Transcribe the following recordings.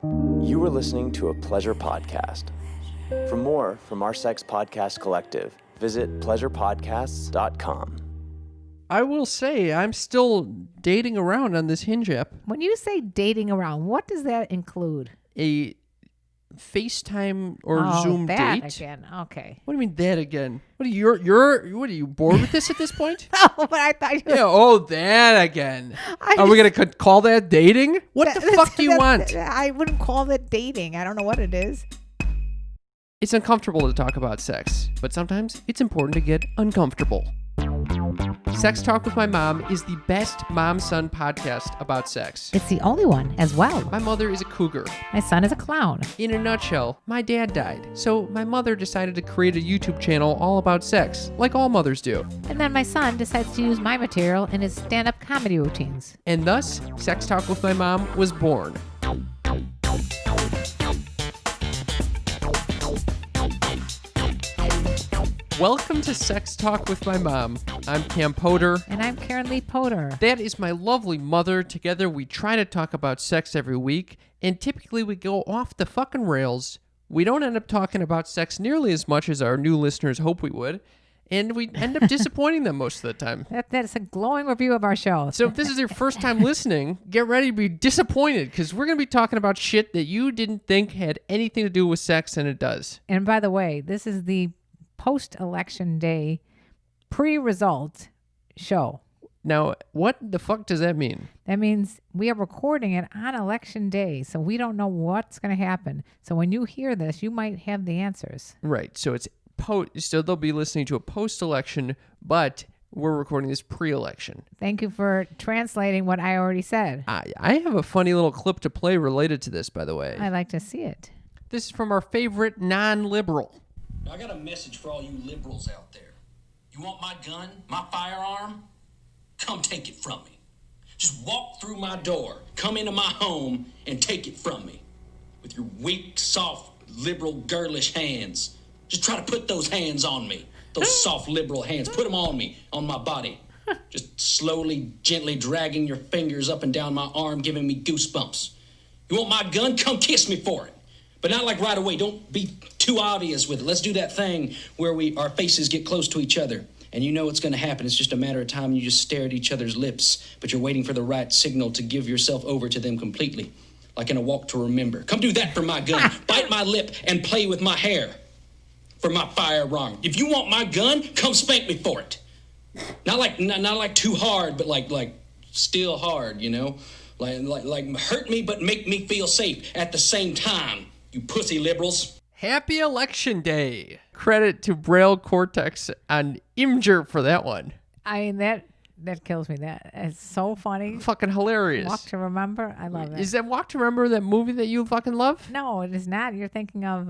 You are listening to a pleasure podcast. For more from our sex podcast collective, visit pleasurepodcasts.com. I will say I'm still dating around on this Hinge app. When you say dating around, what does that include? A FaceTime or Zoom that date. Again. Okay. What do you mean that again? What are you bored with this at this point? Oh, but I thought you Yeah, that again. Are we going to call that dating? What the fuck do you want? I wouldn't call it dating. I don't know what it is. It's uncomfortable to talk about sex, but sometimes it's important to get uncomfortable. Sex Talk with My Mom is the best mom-son podcast about sex. It's the only one as well. My mother is a cougar. My son is a clown. In a nutshell, my dad died, so my mother decided to create a YouTube channel all about sex, like all mothers do. And then my son decides to use my material in his stand-up comedy routines. And thus, Sex Talk with My Mom was born. Welcome to Sex Talk with My Mom. I'm Cam Potter. And I'm Karen Lee Potter. That is my lovely mother. Together we try to talk about sex every week, and typically we go off the fucking rails. We don't end up talking about sex nearly as much as our new listeners hope we would, and we end up disappointing them most of the time. That's a glowing review of our show. So if this is your first time listening, get ready to be disappointed, because we're going to be talking about shit that you didn't think had anything to do with sex, and it does. And by the way, this is the post-election day pre-result show. Now, what the fuck does that mean? That means we are recording it on election day, so we don't know what's going to happen. So when you hear this, you might have the answers. Right. So it's so they'll be listening to a post-election, but we're recording this pre-election. Thank you for translating what I already said. I have a funny little clip to play related to this, by the way. I'd like to see it. This is from our favorite non-liberal. I got a message for all you liberals out there. You want my gun, my firearm? Come take it from me. Just walk through my door, come into my home, and take it from me. With your weak, soft, liberal, girlish hands. Just try to put those hands on me. Those soft, liberal hands. Put them on me, on my body. Just slowly, gently dragging your fingers up and down my arm, giving me goosebumps. You want my gun? Come kiss me for it. But not like right away. Don't be too obvious with it. Let's do that thing where our faces get close to each other. And you know what's going to happen. It's just a matter of time. You just stare at each other's lips. But you're waiting for the right signal to give yourself over to them completely. Like in A Walk to Remember. Come do that for my gun. Bite my lip and play with my hair. For my firearm. If you want my gun, come spank me for it. Not like too hard, but like still hard, you know? Like hurt me, but make me feel safe at the same time. You pussy liberals. Happy Election Day. Credit to Braille Cortex on Imgur for that one. I mean, that kills me. That is so funny. Fucking hilarious. Walk to Remember. I love it. Is that Walk to Remember, that movie that you fucking love? No, it is not. You're thinking of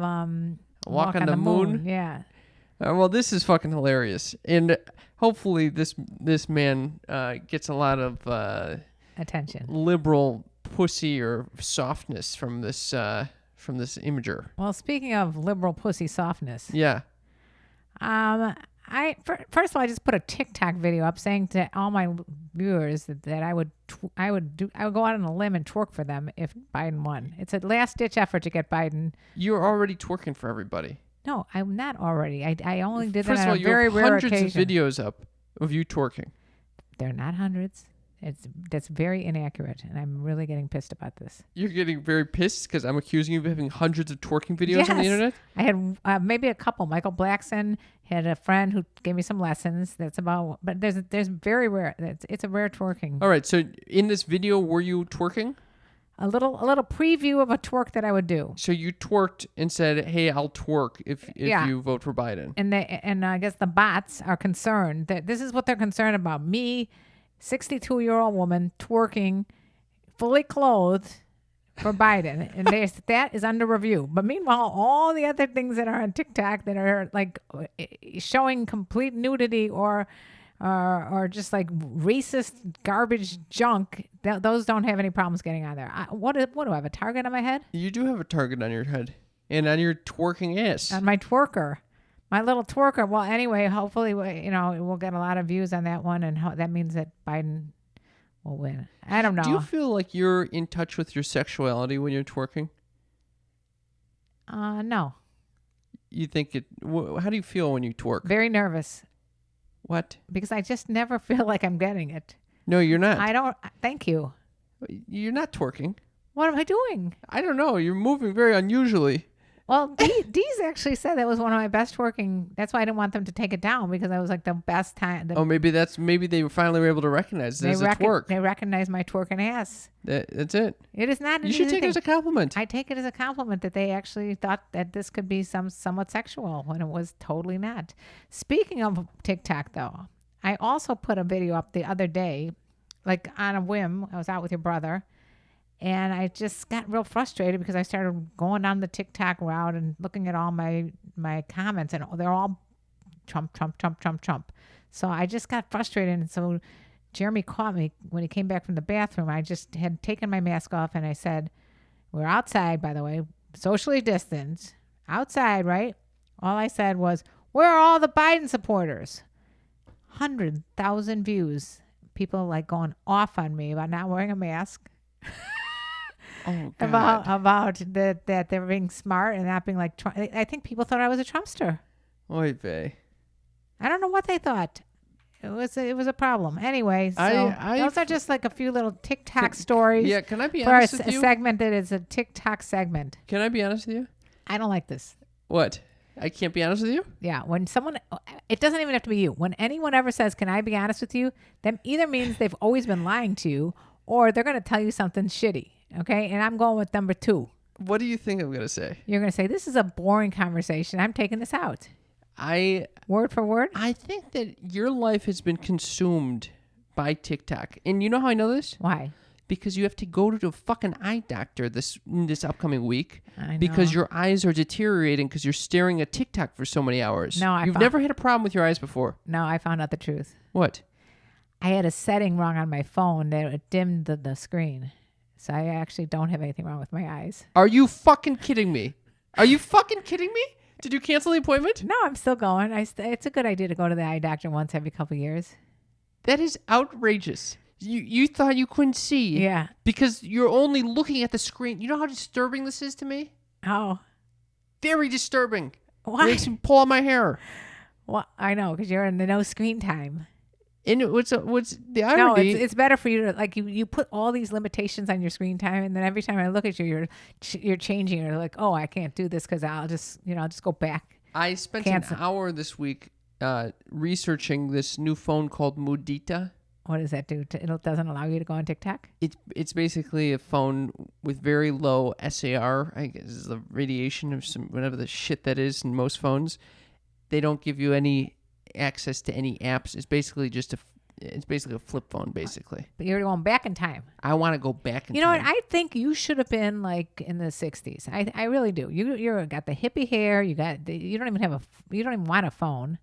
Walk on the Moon? Yeah. Well, this is fucking hilarious. And hopefully this man gets a lot of attention. Liberal pussy or softness from this imager. Well, speaking of liberal pussy softness. Yeah. First of all, I just put a TikTok video up saying to all my viewers that I would go out on a limb and twerk for them if Biden won. It's a last ditch effort to get Biden. You're already twerking for everybody. No, I'm not already. I only did First that of all, on a very you have rare hundreds occasion. of videos up of you twerking. They're not hundreds. That's very inaccurate, and I'm really getting pissed about this. You're getting very pissed because I'm accusing you of having hundreds of twerking videos on the internet? I had maybe a couple. Michael Blackson had a friend who gave me some lessons. That's about, but there's very rare. It's a rare twerking. All right, so in this video, were you twerking? A little preview of a twerk that I would do. So you twerked and said, "Hey, I'll twerk if you vote for Biden." And I guess the bots are concerned that this is what they're concerned about. Me, 62-year-old woman twerking, fully clothed for Biden, and that is under review. But meanwhile, all the other things that are on TikTok that are like showing complete nudity or just like racist garbage junk, those don't have any problems getting on there. What do I have, a target on my head? You do have a target on your head and on your twerking ass. On my twerker. My little twerker. Well, anyway, hopefully, we'll get a lot of views on that one, and that means that Biden will win. I don't know. Do you feel like you're in touch with your sexuality when you're twerking? No. You think it? How do you feel when you twerk? Very nervous What? because I just never feel like I'm getting it. No, you're not. I don't. Thank you. You're not twerking. What am I doing? I don't know. You're moving very unusually. Well, Dee's actually said that was one of my best working. That's why I didn't want them to take it down because I was like the best time. Oh, maybe they finally were able to recognize this as a twerk. They recognize my twerking ass. That's it. It is not. You should take it as a compliment. I take it as a compliment that they actually thought that this could be somewhat sexual when it was totally not. Speaking of TikTok, though, I also put a video up the other day, like on a whim. I was out with your brother. And I just got real frustrated because I started going down the TikTok route and looking at all my comments, and they're all Trump, Trump, Trump, Trump, Trump. So I just got frustrated. And so Jeremy caught me when he came back from the bathroom. I just had taken my mask off and I said, we're outside, by the way, socially distanced, outside, right? All I said was, where are all the Biden supporters? 100,000 views. People like going off on me about not wearing a mask. Oh, God. About that they're being smart and not being like Trump. I think people thought I was a Trumpster. Oy vey. I don't know what they thought. It was a problem. Anyway, so those are just like a few little TikTok stories. Yeah, can I be for honest a with you? segment that is a TikTok segment. Can I be honest with you? I don't like this. What? I can't be honest with you? Yeah, when someone, it doesn't even have to be you. When anyone ever says, "Can I be honest with you?" that either means they've always been lying to you, or they're going to tell you something shitty. Okay, and I'm going with number 2. What do you think I'm going to say? You're going to say, this is a boring conversation. I'm taking this out. Word for word? I think that your life has been consumed by TikTok. And you know how I know this? Why? Because you have to go to a fucking eye doctor this upcoming week. I know. Because your eyes are deteriorating because you're staring at TikTok for so many hours. No, You've never had a problem with your eyes before. No, I found out the truth. What? I had a setting wrong on my phone that it dimmed the screen. So I actually don't have anything wrong with my eyes. Are you fucking kidding me? Are you fucking kidding me? Did you cancel the appointment? No, I'm still going. It's a good idea to go to the eye doctor once every couple of years. That is outrageous. You thought you couldn't see. Yeah. Because you're only looking at the screen. You know how disturbing this is to me? Oh. Very disturbing. Why? Makes me pull out my hair. Well, I know, because you're in the no screen time. And what's the irony? No, it's better for you to like you put all these limitations on your screen time, and then every time I look at you, you're changing. You're like, oh, I can't do this because I'll just go back. I spent an hour this week researching this new phone called Mudita. What does that do? It doesn't allow you to go on TikTok? It's basically a phone with very low SAR. I guess is the radiation of some whatever the shit that is in most phones. They don't give you any access to any apps. It's basically a flip phone, basically. But you're going back in time. I want to go back in time. You know what? I think you should have been like in the 60s. I really do. You're got the hippie hair. You don't even want a phone.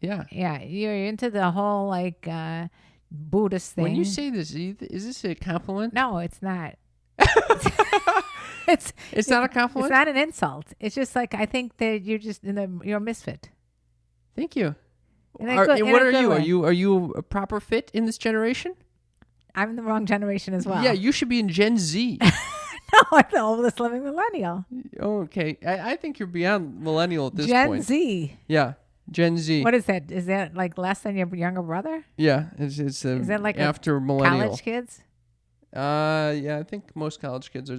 Yeah. Yeah. You're into the whole like Buddhist thing. When you say this, is this a compliment? No, it's not. It's not a compliment? It's not an insult. It's just like I think that you're a misfit. Thank you. And What are you? way. Are you a proper fit in this generation? I'm the wrong generation as well. Yeah, you should be in Gen Z. No, I'm the oldest living millennial. Oh, okay. I think you're beyond millennial at this Gen point. Z. Yeah, Gen Z. What is that? Is that like less than your younger brother? Yeah, it's Is that like after millennial. College kids? Yeah, I think most college kids are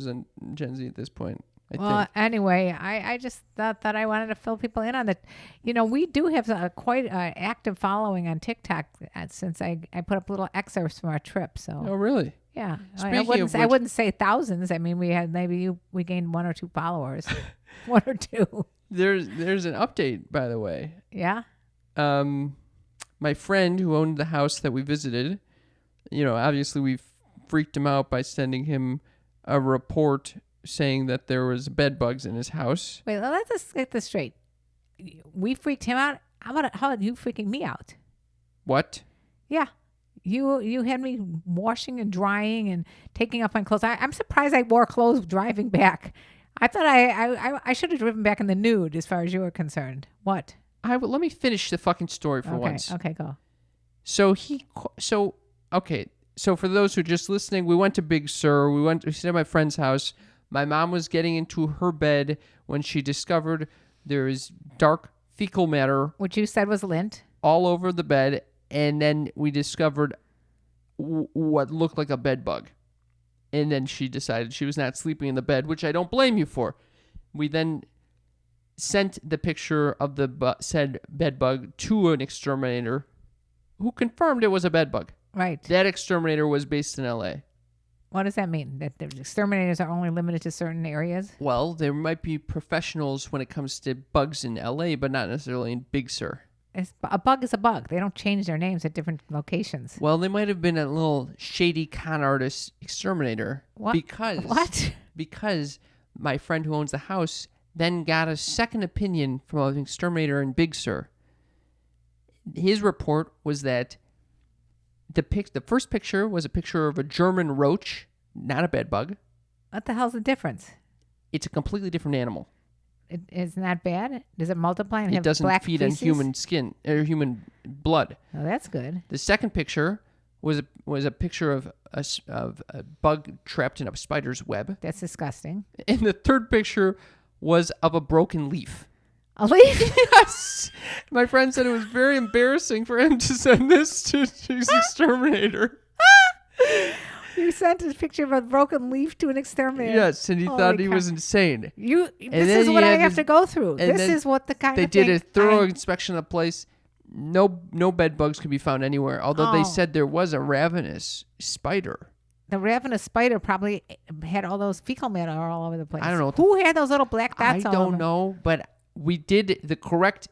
Gen Z at this point. I think. Anyway, I just thought I wanted to fill people in on it. You know, we do have quite an active following on TikTok since I put up little excerpts from our trip. So. Oh, really? Yeah. Speaking I wouldn't say thousands. I mean, we gained 1 or 2 followers. 1 or 2. There's an update, by the way. Yeah. My friend who owned the house that we visited, obviously we freaked him out by sending him a report saying that there was bed bugs in his house. Wait, let's just get this straight. We freaked him out. How about you freaking me out? What? Yeah. You had me washing and drying and taking off my clothes. I'm surprised I wore clothes driving back. I thought I should have driven back in the nude as far as you were concerned. What? Let me finish the fucking story for once. Okay, go. So for those who are just listening, we went to Big Sur. We stayed at my friend's house. My mom was getting into her bed when she discovered there is dark fecal matter Which you said was lint. all over the bed, and then we discovered what looked like a bed bug. And then she decided she was not sleeping in the bed, which I don't blame you for. We then sent the picture of the said bed bug to an exterminator who confirmed it was a bed bug. Right. That exterminator was based in L.A. What does that mean? That the exterminators are only limited to certain areas? Well, there might be professionals when it comes to bugs in L.A., but not necessarily in Big Sur. A bug is a bug. They don't change their names at different locations. Well, they might have been a little shady con artist exterminator. What? Because my friend who owns the house then got a second opinion from an exterminator in Big Sur. His report was that the first picture was a picture of a German roach, not a bed bug. What the hell's the difference? It's a completely different animal. It's not bad. Does it multiply and It have doesn't black feed feces? on human skin or human blood. Oh, that's good. The second picture was a picture of a bug trapped in a spider's web, That's disgusting. and the third picture was of a broken leaf. A leaf? Yes, my friend said it was very embarrassing for him to send this to his exterminator. You sent a picture of a broken leaf to an exterminator. Yes, and he Holy thought he cow. was insane. This then is he what I had have his- to go through. and This then is what the kind They of did a thing thorough I- inspection of the place. No bed bugs could be found anywhere, although they Oh. said there was a ravenous spider. The ravenous spider probably had all those fecal matter all over the place. I don't know what Who had those little black I dots all over? don't know, but we did the correct.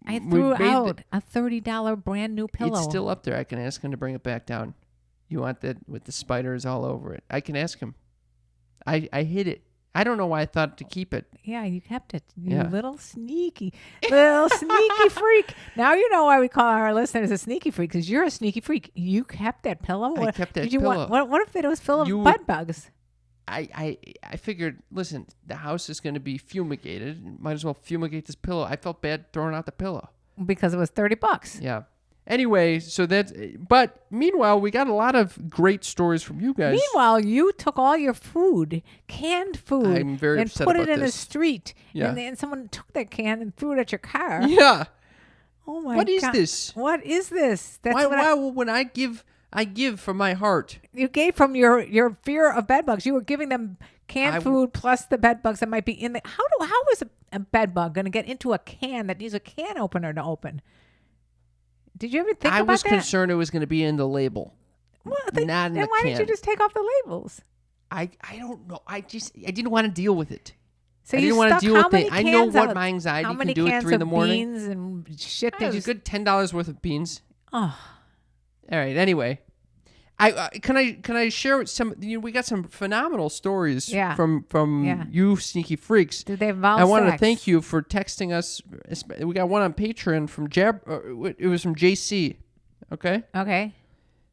I we threw made the- out a $30 brand new pillow. It's still up there. I can ask him to bring it back down. You want that with the spiders all over it? I can ask him. I hid it. I don't know why I thought to keep it. Yeah, you kept it. You Yeah. little sneaky freak. Now you know why we call our listeners a sneaky freak, because you're a sneaky freak. You kept that pillow. I kept that did you pillow. What if it was full of You- bed bugs? I figured, listen, the house is going to be fumigated. Might as well fumigate this pillow. I felt bad throwing out the pillow. Because it was $30. Yeah. Anyway, but meanwhile, we got a lot of great stories from you guys. Meanwhile, you took all your food, canned food, I'm very and upset put it about in the this. street. Yeah. And then someone took that can and threw it at your car. Yeah. Oh my What is God. this? What is this? That's Why, what when I give from my heart. you gave from your fear of bed bugs. You were giving them canned food plus the bed bugs that might be in the. How is a bed bug going to get into a can that needs a can opener to open? Did you ever think I about was that? concerned it was going to be in the label. Well, not in then the why didn't you can. just take off the labels? I don't know. I didn't want to deal with it. So I you didn't want to stuck deal how with many it. I know cans what of- my anxiety how can many do at cans 3 in the of morning. beans and shit It did was you a good $10 worth of beans. Oh, All right. Anyway, can I share some? We got some phenomenal stories. Yeah. From Yeah. you sneaky freaks. did they involve I wanted to sex? thank you for texting us. We got one on Patreon from It was from JC. Okay. Okay.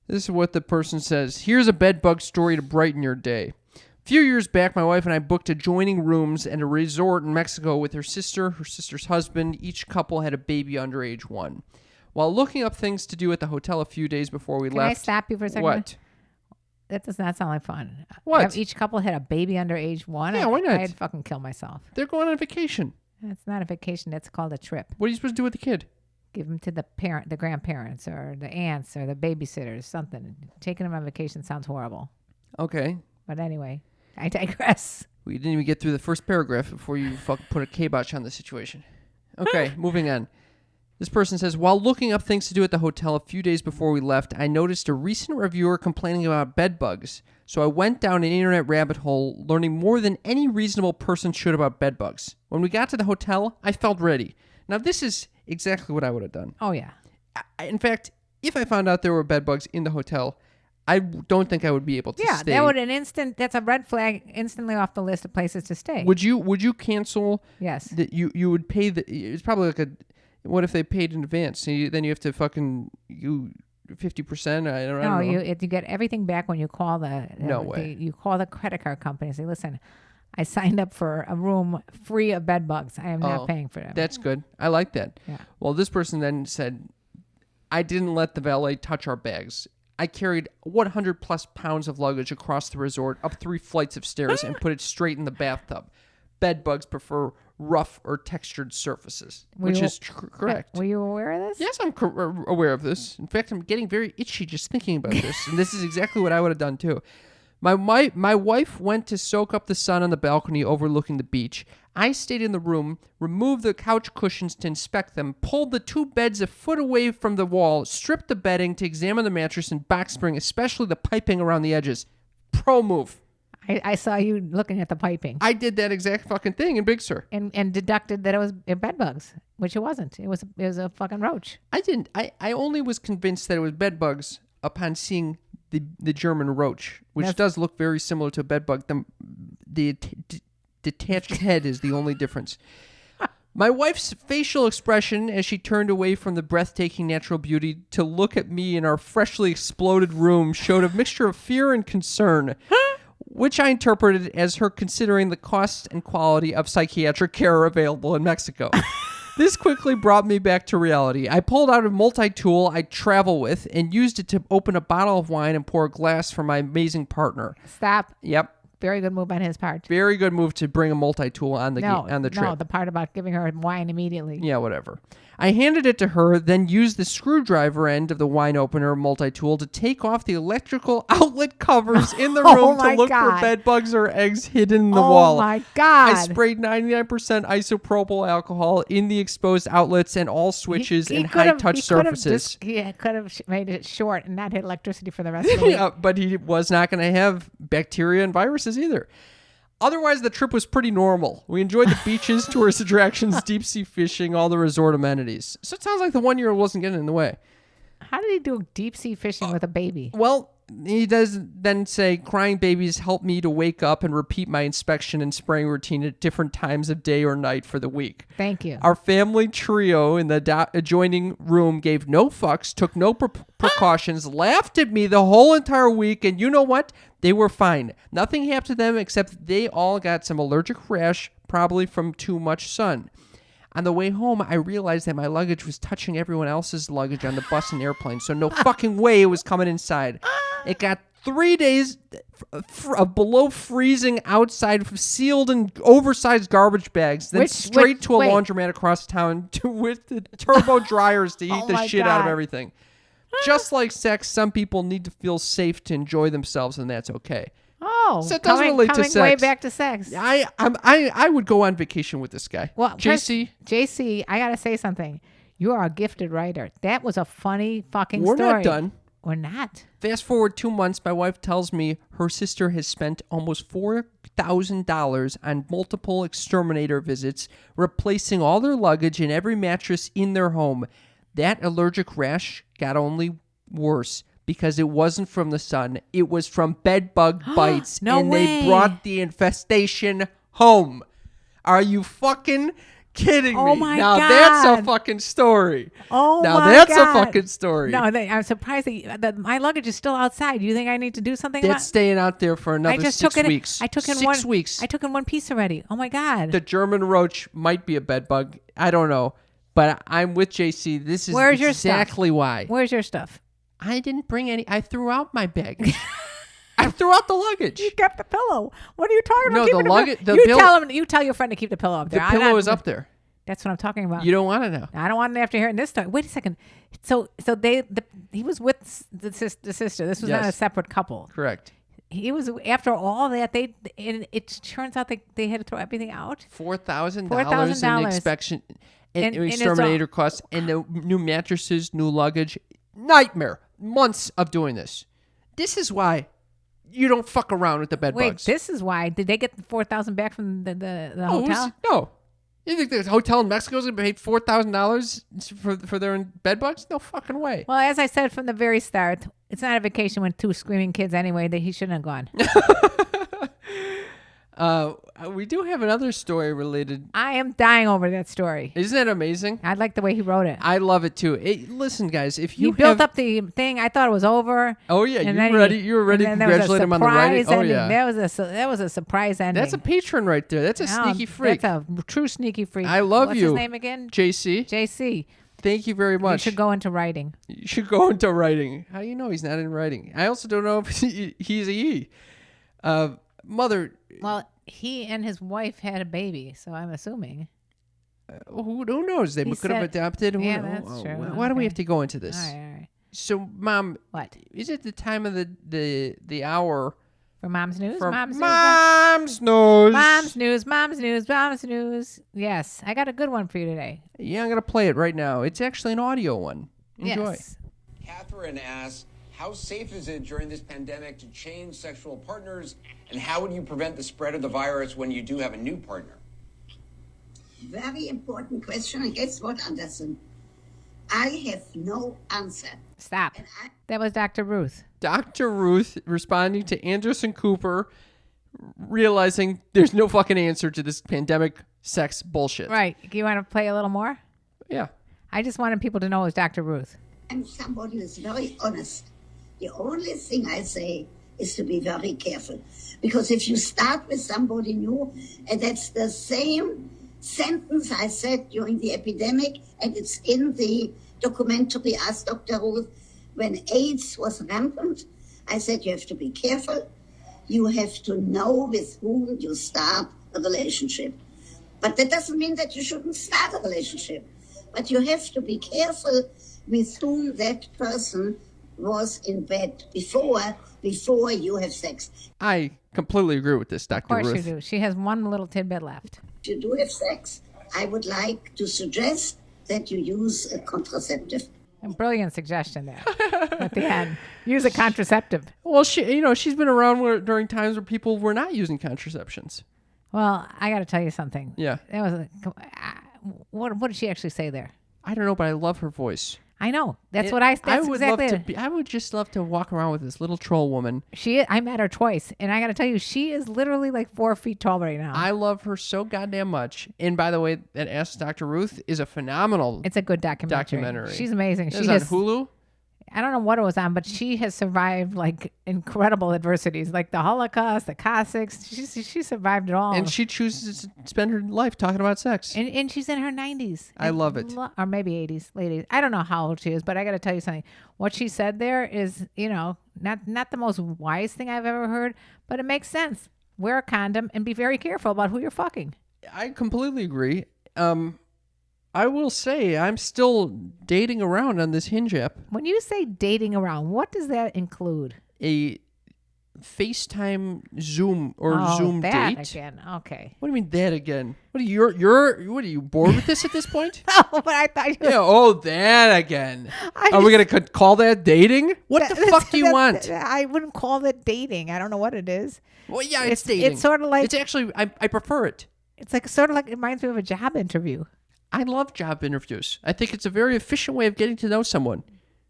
This is what the person says. Here's a bed bug story to brighten your day. A few years back, my wife and I booked adjoining rooms at a resort in Mexico with her sister's husband. Each couple had a baby under age 1. While looking up things to do at the hotel a few days before we Can I left. stop you for a second? What? That does not sound like fun. What? Have each couple had a baby under age 1? Yeah, why not? I'd fucking kill myself. They're going on vacation. That's not a vacation. That's called a trip. What are you supposed to do with the kid? Give them to the grandparents, or the aunts, or the babysitters. Something. Taking them on vacation sounds horrible. Okay. But anyway, I digress. We didn't even get through the first paragraph before you put a kibosh on the situation. Okay, moving on. This person says, while looking up things to do at the hotel a few days before we left, I noticed a recent reviewer complaining about bed bugs. So I went down an internet rabbit hole, learning more than any reasonable person should about bed bugs. When we got to the hotel, I felt ready. Now, this is exactly what I would have done. Oh, yeah. In fact, if I found out there were bed bugs in the hotel, I don't think I would be able to Yeah, stay. that's a red flag instantly off the list of places to stay. Would you cancel? Yes. That you would pay it's probably like what if they paid in advance? So then you have to 50%. I don't know. You get everything back when you call No way. you call the credit card company and say, listen, I signed up for a room free of bed bugs. I am not paying for them. That's good. I like that. Yeah. Well, this person then said, I didn't let the valet touch our bags. I carried 100 plus pounds of luggage across the resort, up 3 flights of stairs, and put it straight in the bathtub. Bed bugs prefer rough or textured surfaces, which is correct. Were you aware of this? Yes, I'm aware of this. In fact, I'm getting very itchy just thinking about this, and this is exactly what I would have done too. My wife went to soak up the sun on the balcony overlooking the beach. I stayed in the room, removed the couch cushions to inspect them, pulled the 2 beds a foot away from the wall, stripped the bedding to examine the mattress and box spring, especially the piping around the edges. Pro move. I saw you looking at the piping. I did that exact fucking thing in Big Sur. And deducted that it was bed bugs, which it wasn't. It was a fucking roach. I didn't. I only was convinced that it was bed bugs upon seeing the German roach, which does look very similar to a bed bug. The detached head is the only difference. My wife's facial expression as she turned away from the breathtaking natural beauty to look at me in our freshly exploded room showed a mixture of fear and concern, which I interpreted as her considering the cost and quality of psychiatric care available in Mexico. This quickly brought me back to reality. I pulled out a multi-tool I travel with and used it to open a bottle of wine and pour a glass for my amazing partner. Stop. Yep. Very good move on his part. Very good move to bring a multi-tool on the trip. No, the part about giving her wine immediately. Yeah, whatever. I handed it to her, then used the screwdriver end of the wine opener multi-tool to take off the electrical outlet covers in the room to look for bed bugs or eggs hidden in the wall. Oh, my God. I sprayed 99% isopropyl alcohol in the exposed outlets and all switches and high-touch surfaces. He could have made it short and not hit electricity for the rest of the week. Yeah, but he was not going to have bacteria and viruses either. Otherwise, the trip was pretty normal. We enjoyed the beaches, tourist attractions, deep-sea fishing, all the resort amenities. So it sounds like the 1-year-old wasn't getting in the way. How did he do deep-sea fishing with a baby? Well, he does then say, crying babies help me to wake up and repeat my inspection and spraying routine at different times of day or night for the week. Thank you. Our family trio in the adjoining room gave no fucks, took no precautions, laughed at me the whole entire week, and you know what? They were fine. Nothing happened to them except they all got some allergic rash, probably from too much sun. On the way home, I realized that my luggage was touching everyone else's luggage on the bus and airplane, so no fucking way it was coming inside. It got 3 days below freezing outside, sealed in oversized garbage bags, then straight to a laundromat across town with the turbo dryers to eat the shit out of everything. Just like sex, some people need to feel safe to enjoy themselves, and that's okay. Oh, so it doesn't relate to sex. Way back to sex. I would go on vacation with this guy. Well, JC, I gotta say something. You are a gifted writer. That was a funny fucking We're story. not done. We're not. Fast forward 2 months, my wife tells me her sister has spent almost $4,000 on multiple exterminator visits, replacing all their luggage and every mattress in their home. That allergic rash got only worse because it wasn't from the sun. It was from bed bug bites, they brought the infestation home. Are you fucking kidding me? Oh my now God. That's a fucking story. Oh now my that's God. a fucking story. No, I'm surprised that my luggage is still outside. Do you think I need to do something That's about it? staying out there for another 6 weeks. I took in 6 weeks. I took in one piece already. Oh my God. The German roach might be a bed bug. I don't know. But I'm with JC. This is Where's your exactly stuff? why. Where's your stuff? I didn't bring any. I threw out my bag. I threw out the luggage. You kept the pillow. What are you talking about? No, the luggage. You tell your friend to keep the pillow up there. The pillow is up there. That's what I'm talking about. You don't want to know. I don't want it after hearing this story. Wait a second. So he was with the sister. This was not a separate couple. Correct. He was after all that it turns out they had to throw everything out. $4,000 in inspection and exterminator costs and the new mattresses, new luggage. Nightmare. Months of doing this. This is why you don't fuck around with the bed bugs. Wait, this is why. Did they get the $4,000 back from the hotel? No. You think the hotel in Mexico is going to pay $4,000 for their bed bugs? No fucking way. Well, as I said from the very start, it's not a vacation with 2 screaming kids anyway that he shouldn't have gone. We do have another story related. I am dying over that story. Isn't that amazing? I like the way he wrote it. I love it too. Listen, guys, if you built up the thing, I thought it was over. Oh yeah, you were ready to congratulate him on the writing. Oh yeah, that was a surprise ending. That's a patron right there. That's a sneaky freak. That's a true sneaky freak. I love What's you. What's his name again? JC. JC. Thank you very You much. should go into writing. You should go into writing. How do you know he's not in writing? I also don't know if he's a he. Mother, Well, he and his wife had a baby, so I'm assuming. who knows? They He could have said- adopted. Yeah, that's true. Why do we Okay. have to go into this? All right. So, Mom, What? is it the time of the hour For Mom's News? for Mom's News? Mom's News? Mom's News, Mom's News, Mom's News. Yes, I got a good one for you today. Yeah, I'm going to play it right now. It's actually an audio one. Enjoy. Yes. Catherine asks, how safe is it during this pandemic to change sexual partners, and how would you prevent the spread of the virus when you do have a new partner? Very important question, and guess what, Anderson? I have no answer. Stop. That was Dr. Ruth. Dr. Ruth responding to Anderson Cooper, realizing there's no fucking answer to this pandemic sex bullshit. Right. Do you want to play a little more? Yeah. I just wanted people to know it was Dr. Ruth. I'm somebody who's very honest. The only thing I say is to be very careful. Because if you start with somebody new, and that's the same sentence I said during the epidemic, and it's in the documentary Ask Dr. Ruth, when AIDS was rampant, I said you have to be careful. You have to know with whom you start a relationship. But that doesn't mean that you shouldn't start a relationship. But you have to be careful with whom that person was in bed before you have sex. I completely agree with this, Dr. Of course Ruth. you do. She has one little tidbit left. If you do have sex, I would like to suggest that you use a contraceptive. A brilliant suggestion there at the end. Use a contraceptive. Well, she's been around during times where people were not using contraceptions. Well, I got to tell you something. Yeah. That was what did she actually say there? I don't know, but I love her voice. I know. That's what I. That's would exactly. love to I would just love to walk around with this little troll woman. I met her twice, and I got to tell you, she is literally like 4 feet tall right now. I love her so goddamn much. And by the way, that Ask Dr. Ruth is a phenomenal. It's a good documentary. She's amazing. It's She on has Hulu. I don't know what it was on, but she has survived like incredible adversities, like the Holocaust, the Cossacks. She survived it all. And she chooses to spend her life talking about sex. And she's in her 90s. I love it. Or maybe 80s, late 80s. I don't know how old she is, but I got to tell you something. What she said there is, not the most wise thing I've ever heard, but it makes sense. Wear a condom and be very careful about who you're fucking. I completely agree. I will say I'm still dating around on this Hinge app. When you say dating around, what does that include? A FaceTime Zoom or Oh, Zoom that date. again. Okay. What do you mean that again? What are you bored with this at this point? Oh, but I thought you Yeah, oh, that again. I Are we just- going to call that dating? What the fuck do you want? I wouldn't call it dating. I don't know what it is. Well, yeah, it's It's- dating. it's sorta like- It's actually, I prefer it. It's like sort of like it reminds me of a job interview. I love job interviews. I think it's a very efficient way of getting to know someone.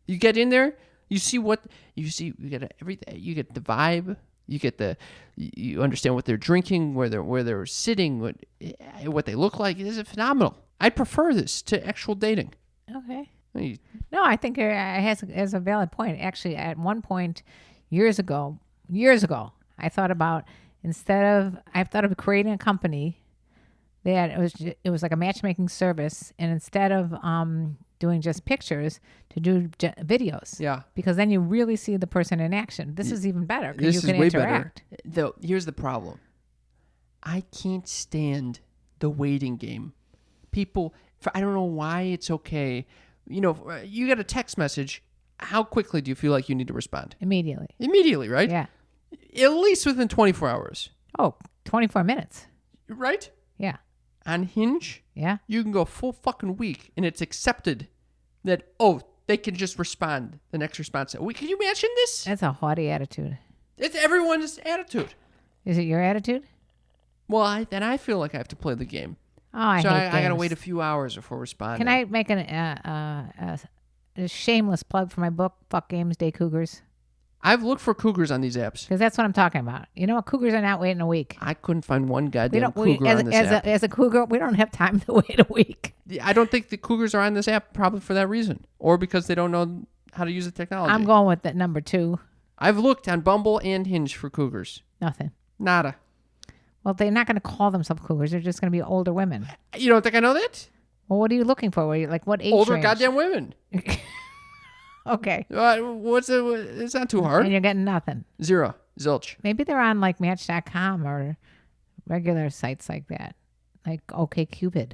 You get in there, you see what you see. You get everything. You get the vibe. You get you understand what they're drinking, where they're sitting, what they look like. This is phenomenal. I prefer this to actual dating. Okay. You- No, I think it has a valid point. Actually, at one point, years ago, I thought about creating a company that it was like a matchmaking service, and instead of doing just pictures, to do videos. Yeah. Because then you really see the person in action. This is even better because This you is can way interact. better. Though here's the problem. I can't stand the waiting game. People, I don't know why it's okay. You get a text message. How quickly do you feel like you need to respond? Immediately. Immediately, right? Yeah. At least within 24 hours. Oh, 24 minutes. Right? Yeah. On Hinge, Yeah. you can go a full fucking week, and it's accepted that, they can just respond. The next response. Can you imagine this? That's a haughty attitude. It's everyone's attitude. Is it your attitude? Well, then I feel like I have to play the game. Oh, I So hate I got to games. wait a few hours before responding. Can I make a shameless plug for my book, Fuck Games, Day Cougars? I've looked for cougars on these apps. Because that's what I'm talking about. You know what? Cougars are not waiting a week. I couldn't find one goddamn We cougar on this app. as a cougar, we don't have time to wait a week. I don't think the cougars are on this app probably for that reason. Or because they don't know how to use the technology. I'm going with that number 2. I've looked on Bumble and Hinge for cougars. Nothing. Nada. Well, they're not going to call themselves cougars. They're just going to be older women. You don't think I know that? Well, what are you looking for? What age Older range? goddamn women. Okay. It's not too hard. And you're getting nothing. Zero. Zilch. Maybe they're on like Match.com or regular sites like that, like OkCupid.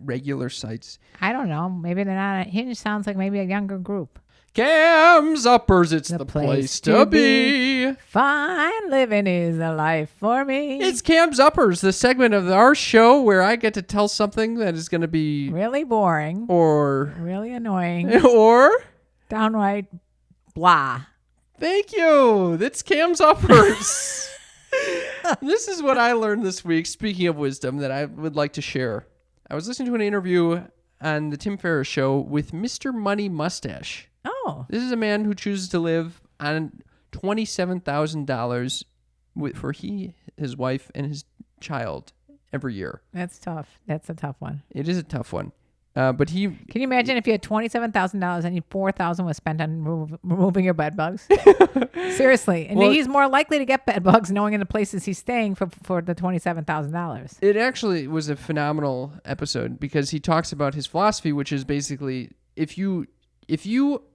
Regular sites. I don't know. Maybe they're not. Hinge sounds like maybe a younger group. Cam's Uppers, it's the place to be. Fine living is a life for me. It's Cam's Uppers, the segment of our show where I get to tell something that is going to be really boring or really annoying or downright blah. Thank you. That's Cam's Uppers. This is what I learned this week, speaking of wisdom, that I would like to share. I was listening to an interview on the Tim Ferriss show with Mr. Money Mustache. Oh. This is a man who chooses to live on $27,000 for his wife, and his child every year. That's tough. That's a tough one. It is a tough one. But he... Can you imagine if you had $27,000 and $4,000 was spent on removing your bed bugs? Seriously. And he's more likely to get bed bugs knowing in the places he's staying for the $27,000. It actually was a phenomenal episode because he talks about his philosophy, which is basically if you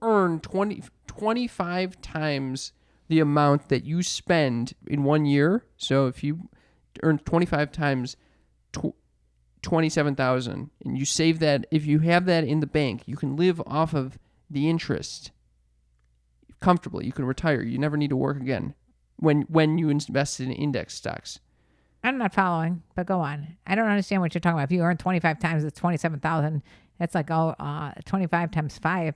earn 25 times the amount that you spend in 1 year, so if you earn 25 times 27,000 and you save that, if you have that in the bank, you can live off of the interest comfortably. You can retire. You never need to work again when you invest in index stocks. I'm not following, but go on. I don't understand what you're talking about. If you earn 25 times, it's 27,000. That's like 25 times 5.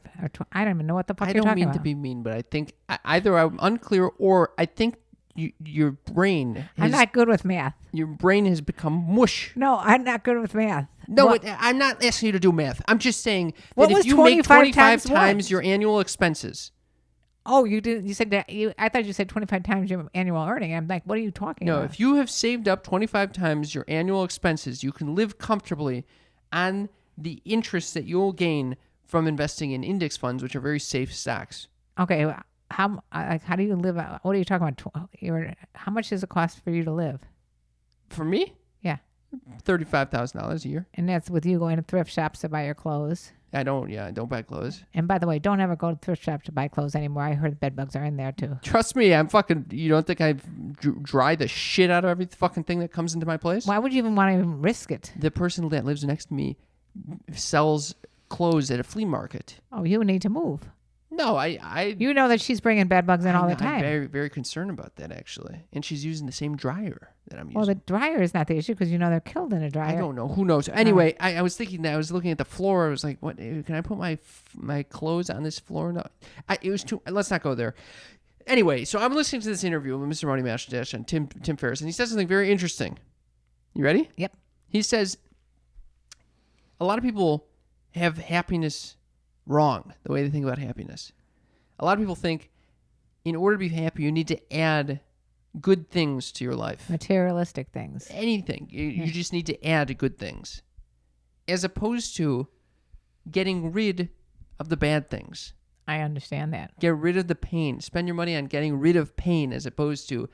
I don't even know what the fuck you're talking about. I don't mean to be mean, but I think either I'm unclear or I think your brain I'm not good with math. Your brain has become mush. No, I'm not good with math. No, I'm not asking you to do math. I'm just saying what that was if you make 25 times times your annual expenses. Oh, you did. You said that. I thought you said 25 times your annual earning. I'm like, what are you talking about? No, if you have saved up 25 times your annual expenses, you can live comfortably on the interest that you'll gain from investing in index funds, which are very safe stocks. Okay, how do you live? What are you talking about? How much does it cost for you to live? For me? Yeah. $35,000 a year. And that's with you going to thrift shops to buy your clothes. I don't buy clothes. And by the way, don't ever go to thrift shop to buy clothes anymore. I heard bed bugs are in there too. Trust me, you don't think I dry the shit out of every fucking thing that comes into my place? Why would you even want to even risk it? The person that lives next to me sells clothes at a flea market. Oh, you need to move. No, I You know that she's bringing bed bugs in all the time. I'm very, very concerned about that, actually. And she's using the same dryer that I'm using. Well, the dryer is not the issue because you know they're killed in a dryer. I don't know. Who knows? Anyway, I was thinking that I was looking at the floor. I was like, "What? Can I put my clothes on this floor?" No, it was too. Let's not go there. Anyway, so I'm listening to this interview with Mr. Money Mustache and Tim Ferriss, and he says something very interesting. You ready? Yep. He says a lot of people have happiness wrong, the way they think about happiness. A lot of people think in order to be happy, you need to add good things to your life. Materialistic things. Anything. You just need to add good things. As opposed to getting rid of the bad things. I understand that. Get rid of the pain. Spend your money on getting rid of pain as opposed to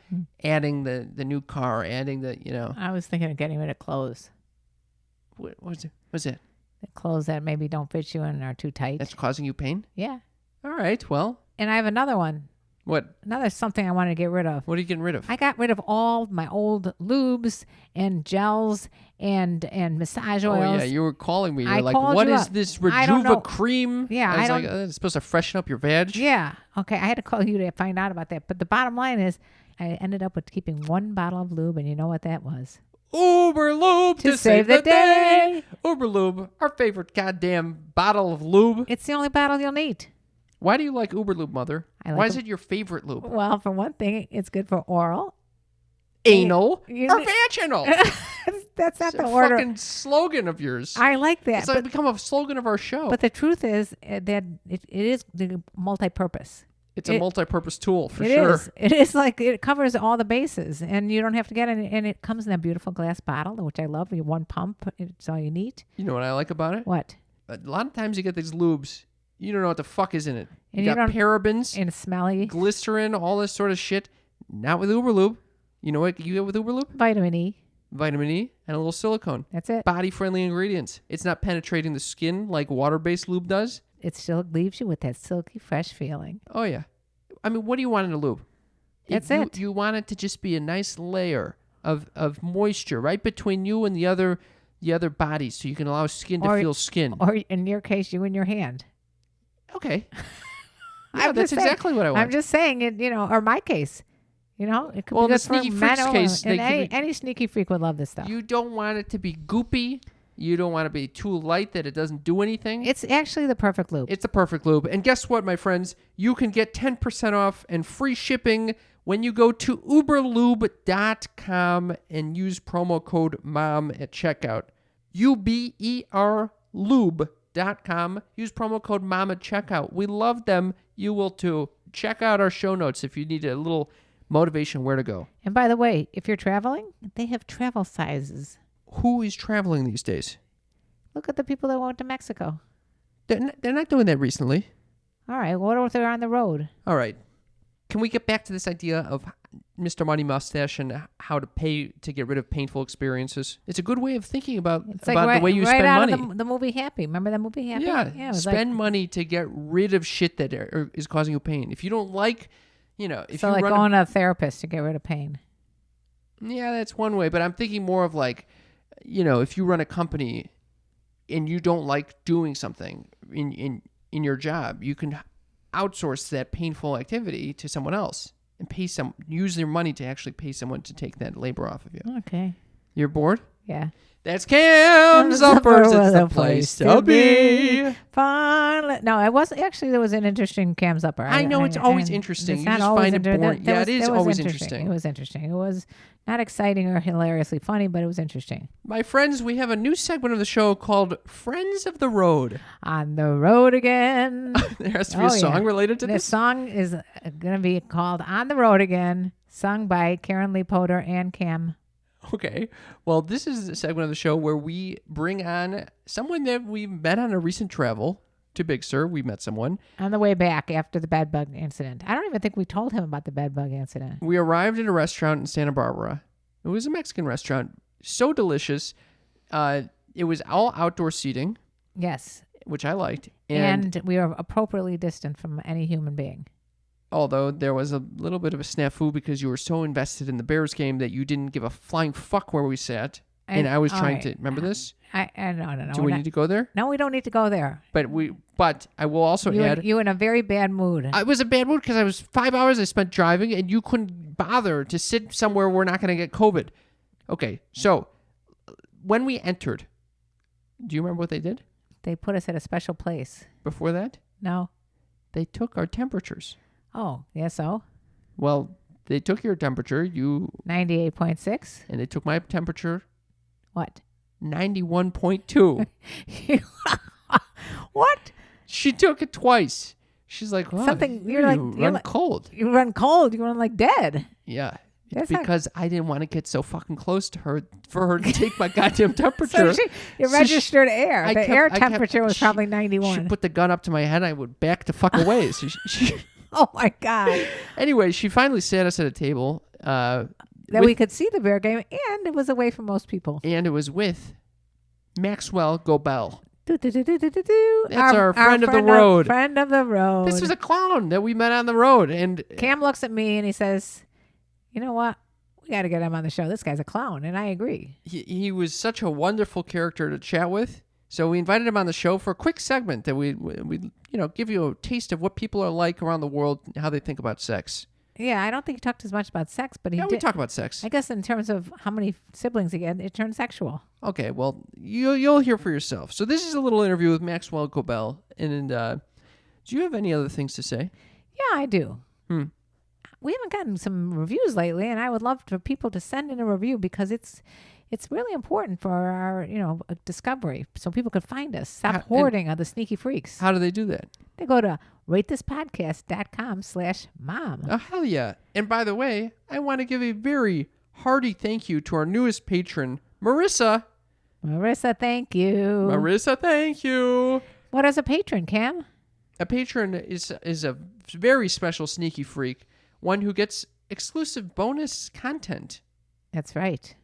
adding the new car, adding the, I was thinking of getting rid of clothes. What's it? The clothes that maybe don't fit you and are too tight. That's causing you pain? Yeah. All right, well. And I have another one. What? Another something I wanted to get rid of. What are you getting rid of? I got rid of all my old lubes and gels and massage oils. Oh, yeah, you were calling me. You're I like, called what you is up. this I don't know. Rejuva cream? Yeah, I was like, it's supposed to freshen up your vag? Yeah. Okay, I had to call you to find out about that. But the bottom line is I ended up with keeping one bottle of lube, and you know what that was? Uber Lube to save the day. Uber Lube, our favorite goddamn bottle of lube. It's the only bottle you'll need. Why do you like Uber Lube, Mother? Why is it your favorite lube? Well, for one thing, it's good for oral. Anal or vaginal? That's not It's the a order. fucking slogan of yours. I like that. It's like become a slogan of our show. But the truth is that it is the multi-purpose. It's a multi-purpose tool for it sure. Is. It is like it covers all the bases, and you don't have to get it. And it comes in a beautiful glass bottle, which I love. You one pump, it's all you need. You know what I like about it? What? A lot of times you get these lubes, you don't know what the fuck is in it. And you got parabens, and smelly, glycerin, all this sort of shit. Not with Uber Lube. You know what you get with Uber Lube? Vitamin E. vitamin E, and a little silicone. That's it. Body-friendly ingredients. It's not penetrating the skin like water-based lube does. It still leaves you with that silky fresh feeling. Oh, yeah. I mean, what do you want in a lube? That's it. You want it to just be a nice layer of moisture right between you and the other bodies, so you can allow skin to feel skin. Or in your case, you and your hand. Okay. Yeah, that's saying, exactly what I want. I'm just saying it, or my case. It could Well, be the good for sneaky men freaks or case, women. they And could be- any sneaky freak would love this stuff. You don't want it to be goopy. You don't want to be too light that it doesn't do anything. It's actually the perfect lube. It's the perfect lube. And guess what, my friends? You can get 10% off and free shipping when you go to uberlube.com and use promo code MOM at checkout. UBER lube.com. Use promo code MOM at checkout. We love them. You will too. Check out our show notes if you need a little motivation where to go. And by the way, if you're traveling, they have travel sizes. Who is traveling these days? Look at the people that went to Mexico. They're not doing that recently. All right, what if they're on the road? All right. Can we get back to this idea of Mr. Money Mustache and how to pay to get rid of painful experiences? It's a good way of thinking about the way you spend money. Out of the movie Happy. Remember that movie Happy? Yeah, it was spend money to get rid of shit that is causing you pain. If you don't like, if so you like run going to a therapist to get rid of pain. yeah, that's one way. But I'm thinking more of like, if you run a company and you don't like doing something in your job, you can outsource that painful activity to someone else and use their money to actually pay someone to take that labor off of you. Okay. You're bored? Yeah. That's Cam's Uppers. It's the place to be. Fun. No, it wasn't. Actually, there was an interesting Cam's Upper. I know it's always interesting. It's You not just always find it boring. Yeah, it is always interesting. It was interesting. It was not exciting or hilariously funny, but it was interesting. My friends, we have a new segment of the show called Friends of the Road. On the road again. There has to be a song related to this. The song is going to be called On the Road Again, sung by Karen Lee Potter and Cam. Okay. Well, this is a segment of the show where we bring on someone that we met on a recent travel to Big Sur. We met someone. On the way back after the bed bug incident. I don't even think we told him about the bed bug incident. We arrived at a restaurant in Santa Barbara. It was a Mexican restaurant. So delicious. It was all outdoor seating. Yes. Which I liked. And we were appropriately distant from any human being. Although there was a little bit of a snafu because you were so invested in the Bears game that you didn't give a flying fuck where we sat. And I was trying to remember this. No. Do we need to go there? No, we don't need to go there. But I will also add. You in a very bad mood. I was a bad mood because I was 5 hours I spent driving, and you couldn't bother to sit somewhere we're not going to get COVID. Okay, so when we entered, do you remember what they did? They put us at a special place. Before that? No. They took our temperatures. Oh, yeah, so? Well, they took your temperature, 98.6. And they took my temperature. What? 91.2. What? She took it twice. She's like, oh, you run cold. You run cold. You run like dead. Yeah. It's because I didn't want to get so fucking close to her for her to take my goddamn temperature. Registered air. The air temperature was probably 91. She put the gun up to my head. I would back the fuck away. So she oh my God. Anyway, she finally sat us at a table. That we could see the Bear game, and it was away from most people. And it was with Maxwell Gobel. That's our friend of the road. Friend of the road. This was a clown that we met on the road. And Cam looks at me and he says, you know what? We got to get him on the show. This guy's a clown. And I agree. He was such a wonderful character to chat with. So we invited him on the show for a quick segment that we give you a taste of what people are like around the world, how they think about sex. Yeah, I don't think he talked as much about sex, but he did. We talk about sex. I guess in terms of how many siblings he had, it turned sexual. Okay, well, you'll hear for yourself. So this is a little interview with Maxwell Gobel. And do you have any other things to say? Yeah, I do. We haven't gotten some reviews lately, and I would love for people to send in a review because it's really important for our discovery, so people could find us. Stop hoarding the sneaky freaks. How do they do that? They go to ratethispodcast.com/mom. Oh, hell yeah. And by the way, I want to give a very hearty thank you to our newest patron, Marissa. Marissa, thank you. Marissa, thank you. What is a patron, Cam? A patron is a very special sneaky freak, one who gets exclusive bonus content. That's right.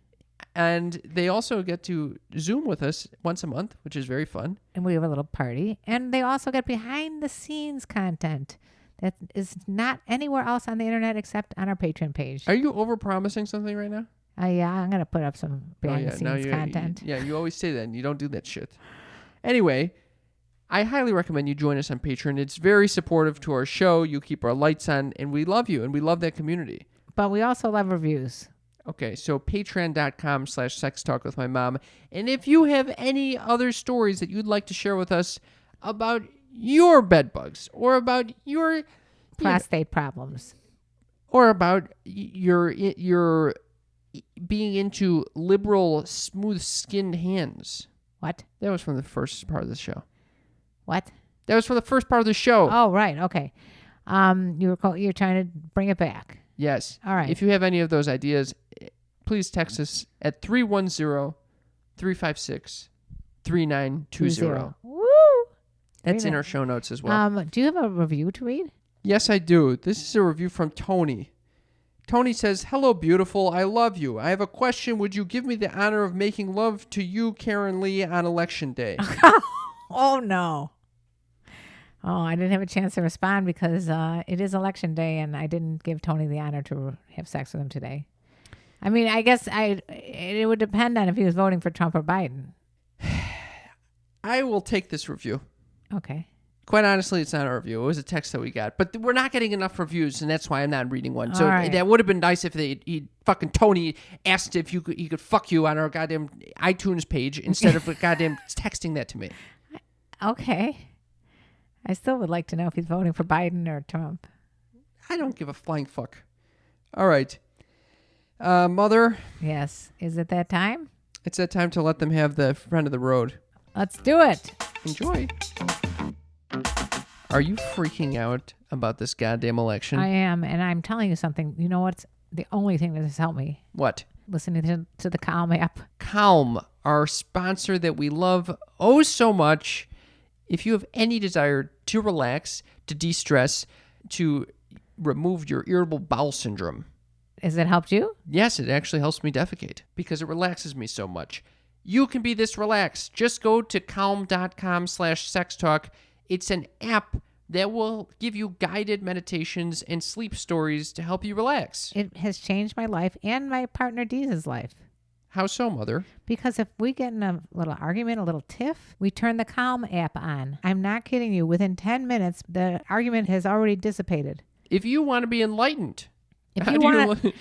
And they also get to Zoom with us once a month, which is very fun. And we have a little party. And they also get behind the scenes content that is not anywhere else on the internet except on our Patreon page. Are you overpromising something right now? Yeah, I'm going to put up some behind the scenes content. You always say that, and you don't do that shit. Anyway, I highly recommend you join us on Patreon. It's very supportive to our show. You keep our lights on, and we love you, and we love that community. But we also love reviews. Okay, so patreon.com/sextalkwithmymom. And if you have any other stories that you'd like to share with us about your bed bugs or about your prostate problems or about your being into liberal, smooth-skinned hands. What? That was from the first part of the show. What? That was from the first part of the show. Oh, right. Okay. You're trying to bring it back. Yes. All right. If you have any of those ideas, please text us at 310-356-3920. Woo! That's in our show notes as well. Do you have a review to read? Yes, I do. This is a review from Tony. Tony says, "Hello, beautiful. I love you. I have a question. Would you give me the honor of making love to you, Karen Lee, on Election Day?" Oh, no. Oh, I didn't have a chance to respond because it is Election Day, and I didn't give Tony the honor to have sex with him today. I mean, I guess it would depend on if he was voting for Trump or Biden. I will take this review. Okay. Quite honestly, it's not a review. It was a text that we got. But we're not getting enough reviews, and that's why I'm not reading one. So right. That would have been nice if fucking Tony asked if he could fuck you on our goddamn iTunes page instead of goddamn texting that to me. Okay. I still would like to know if he's voting for Biden or Trump. I don't give a flying fuck. All right. Mother. Yes. Is it that time? It's that time to let them have the friend of the road. Let's do it. Enjoy. Are you freaking out about this goddamn election? I am, and I'm telling you something. You know what's the only thing that has helped me? What? Listening to the Calm app. Calm, our sponsor that we love oh so much. If you have any desire to relax, to de-stress, to remove your irritable bowel syndrome. Has it helped you? Yes, it actually helps me defecate because it relaxes me so much. You can be this relaxed. Just go to calm.com/sextalk. It's an app that will give you guided meditations and sleep stories to help you relax. It has changed my life and my partner Deeze's life. How so, Mother? Because if we get in a little argument, a little tiff, we turn the Calm app on. I'm not kidding you. Within 10 minutes, the argument has already dissipated. If you want to be enlightened, if you want to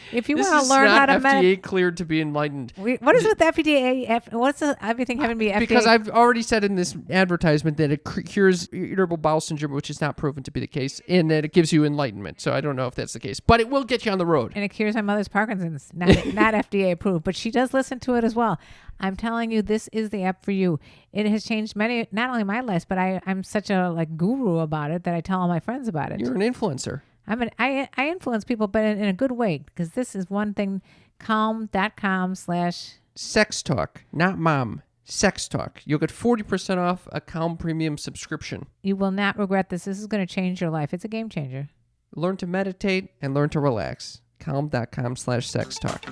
learn how to meditate, FDA cleared to be enlightened. What is with the FDA? What's everything having to be FDA? Because I've already said in this advertisement that it cures irritable bowel syndrome, which is not proven to be the case, and that it gives you enlightenment. So I don't know if that's the case, but it will get you on the road. And it cures my mother's Parkinson's, not FDA approved, but she does listen to it as well. I'm telling you, this is the app for you. It has changed not only my life, but I'm such a guru about it that I tell all my friends about it. You're an influencer. I influence people, but in a good way, because this is one thing. Calm.com/Sex Talk, not mom. Sex Talk. You'll get 40% off a Calm Premium subscription. You will not regret this. This is going to change your life. It's a game changer. Learn to meditate and learn to relax. Calm.com/Sex Talk.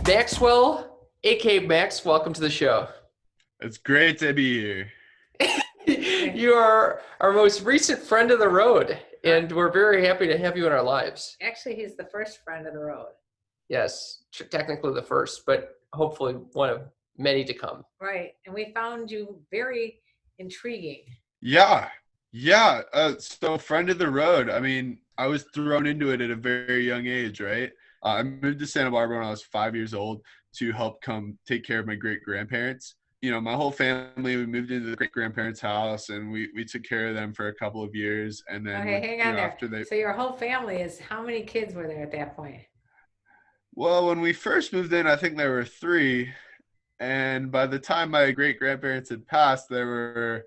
Maxwell, a.k.a. Max, welcome to the show. It's great to be here. You are our most recent friend of the road, and we're very happy to have you in our lives. Actually, he's the first friend of the road. Yes, technically the first, but hopefully one of many to come. Right, and we found you very intriguing. Yeah. So friend of the road. I mean, I was thrown into it at a very young age, right? I moved to Santa Barbara when I was 5 years old to help come take care of my great-grandparents. You know, my whole family, we moved into the great-grandparents' house, and we took care of them for a couple of years. And then, okay, hang on there. After so your whole family is, how many kids were there at that point? Well, when we first moved in, I think there were 3. And by the time my great-grandparents had passed, there were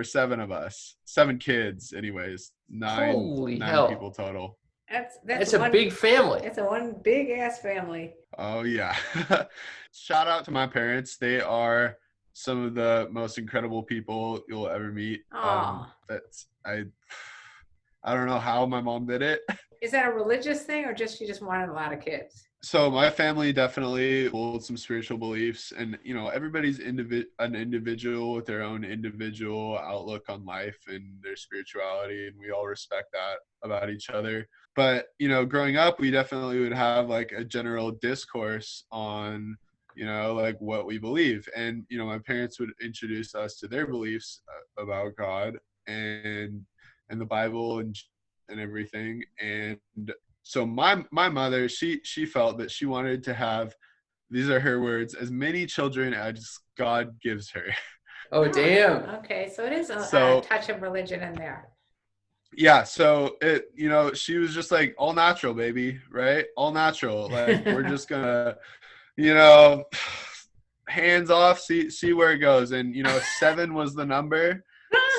7 of us. 7 kids, anyways. 9 people total. That's a big family. It's a one big ass family. Oh yeah. Shout out to my parents. They are some of the most incredible people you'll ever meet. I don't know how my mom did it, Is that a religious thing or just you just wanted a lot of kids? So my family definitely holds some spiritual beliefs, and everybody's an individual with their own individual outlook on life and their spirituality, and we all respect that about each other. But growing up, we definitely would have like a general discourse on like what we believe, and my parents would introduce us to their beliefs about God and the Bible and everything. And so my mother, she felt that she wanted to have, these are her words, as many children as God gives her. Oh, damn. Okay, so it is a So- touch of religion in there. Yeah, so it she was just like, all natural, baby, right? All natural. Like, we're just gonna hands off, see where it goes. And 7 was the number.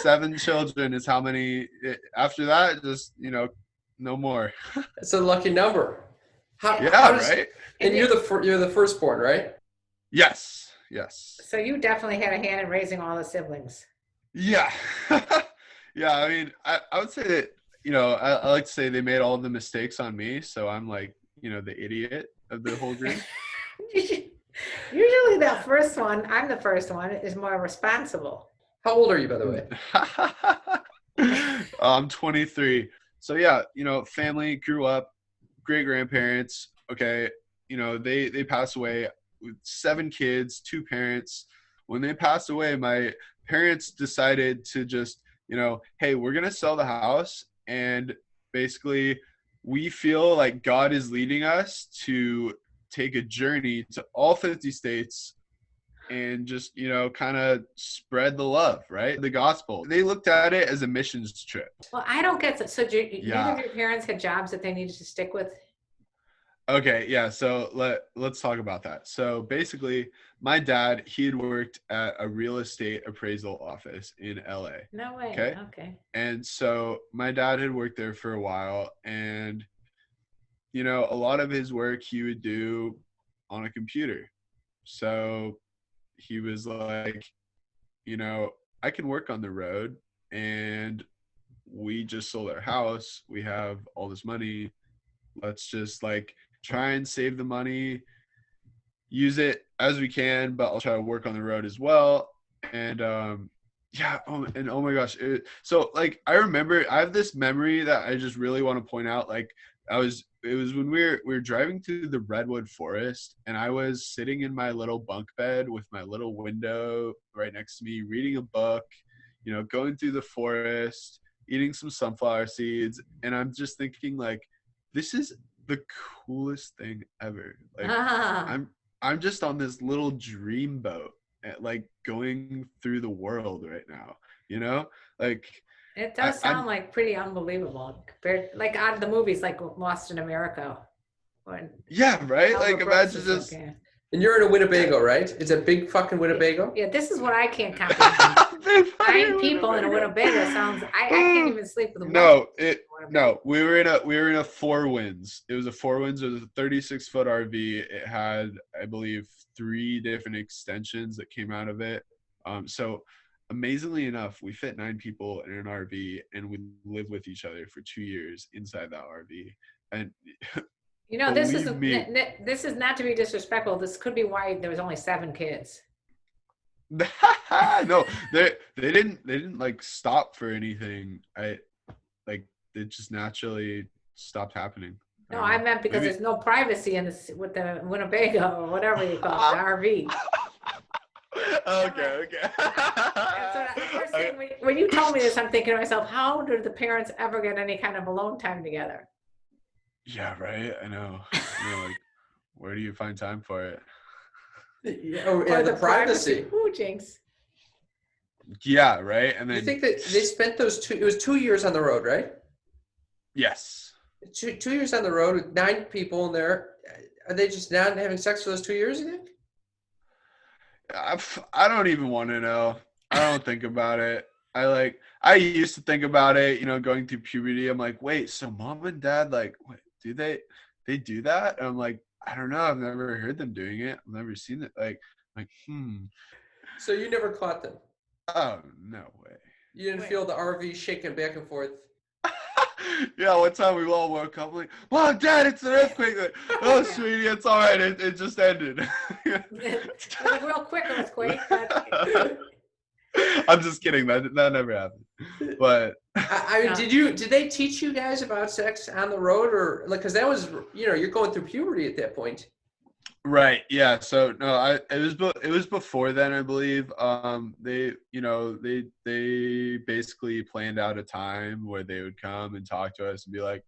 7 children is how many. After that, just no more. It's a lucky number. How does, Right. And you're the firstborn, right? Yes. So you definitely had a hand in raising all the siblings. Yeah. Yeah, I mean, I would say that I like to say they made all the mistakes on me, so I'm like the idiot of the whole group. Usually that first one, I'm the first one, is more responsible. How old are you, by the way? I'm 23. So yeah, family, grew up, great grandparents. Okay, they passed away with 7 kids, 2 parents. When they passed away, my parents decided to just, hey, we're gonna sell the house, and basically, we feel like God is leading us to take a journey to all 50 states and just kind of spread the love, right? The gospel. They looked at it as a missions trip. Well, I don't get that. So Yeah. neither of your parents had jobs that they needed to stick with? Okay, yeah, so let's talk about that. So basically, my dad, he had worked at a real estate appraisal office in LA. No way. Okay. And so my dad had worked there for a while, and a lot of his work he would do on a computer. So he was like, I can work on the road, and we just sold our house. We have all this money. Let's just like try and save the money, use it as we can, but I'll try to work on the road as well. And yeah, oh my gosh. So like, I remember, I have this memory that I just really want to point out. Like, it was when we were driving through the redwood forest, and I was sitting in my little bunk bed with my little window right next to me, reading a book, going through the forest, eating some sunflower seeds. And I'm just thinking like, this is the coolest thing ever. Like, I'm just on this little dream boat, like going through the world right now, like It does sound like pretty unbelievable compared, like out of the movies, like Lost in America. Yeah, right. Like, imagine just. Okay. And you're in a Winnebago, right? It's a big fucking Winnebago. Yeah, this is what I can't comprehend. 9 people in a Winnebago sounds. I can't even sleep with a No, we were in a 4 Winds. It was a 4 Winds. It was a 36-foot RV. It had, I believe, 3 different extensions that came out of it. So amazingly enough, we fit 9 people in an RV, and we lived with each other for 2 years inside that RV. And this is not to be disrespectful. This could be why there was only 7 kids. No, they didn't like stop for anything. It just naturally stopped happening. No, I meant because there's no privacy in this with the Winnebago or whatever you call it, the RV. Okay. The first thing, when you told me this, I'm thinking to myself, how did the parents ever get any kind of alone time together? Yeah, right. I know. Like, where do you find time for it? Yeah, the privacy. Ooh, jinx. Yeah, right. And then you think that they spent it was 2 years on the road, right? Yes. 2 years on the road with 9 people in there. Are they just not having sex for those 2 years, you think? I don't even want to know. I don't think about it. I used to think about it, going through puberty. I'm like, wait, so mom and dad, like, what, do they do that? And I'm like, I don't know. I've never heard them doing it. I've never seen it. Like, So you never caught them? Oh, no way. You didn't feel the RV shaking back and forth? Yeah, one time we all woke up like, Mom, Dad, it's an earthquake. Like, oh, sweetie, it's all right. It just ended. It was a real quick earthquake, but I'm just kidding. That never happened. But I mean, did they teach you guys about sex on the road, or like, because that was, you're going through puberty at that point. right, yeah. So no, it was before then, I believe. They they basically planned out a time where they would come and talk to us and be like,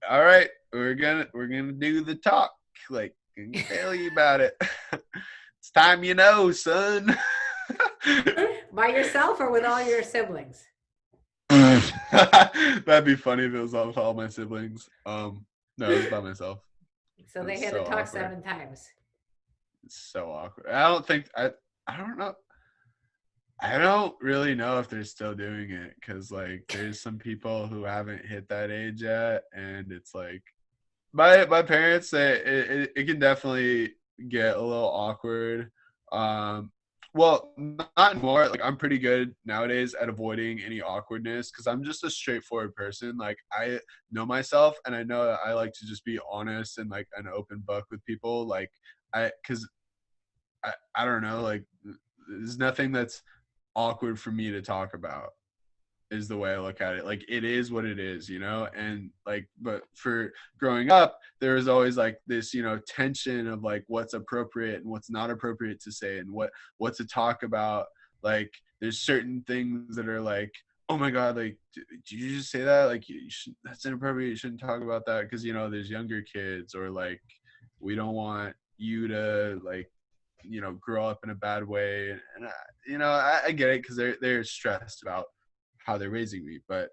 all right, we're gonna do the talk. Like, can you tell you about it? It's time you know, son. by yourself or with all your siblings? That'd be funny if it was with all my siblings. No, it was by myself. So they It's had so to talk awkward. 7 times. It's so awkward. I don't know. I don't really know if they're still doing it, because like there's some people who haven't hit that age yet, and it's like my parents say it can definitely get a little awkward. Well, not anymore. Like, I'm pretty good nowadays at avoiding any awkwardness, because I'm just a straightforward person. Like, I know myself, and I know that I like to just be honest and like an open book with people. Like, because I don't know, like, there's nothing that's awkward for me to talk about, is the way I look at it. Like, it is what it is, and like, but for growing up, there was always like this, tension of like what's appropriate and what's not appropriate to say, and what to talk about. Like, there's certain things that are like, oh my God, like, did you just say that? Like, that's inappropriate. You shouldn't talk about that, because, there's younger kids, or like, we don't want you to like, grow up in a bad way. And I get it, because they're stressed about how they're raising me, but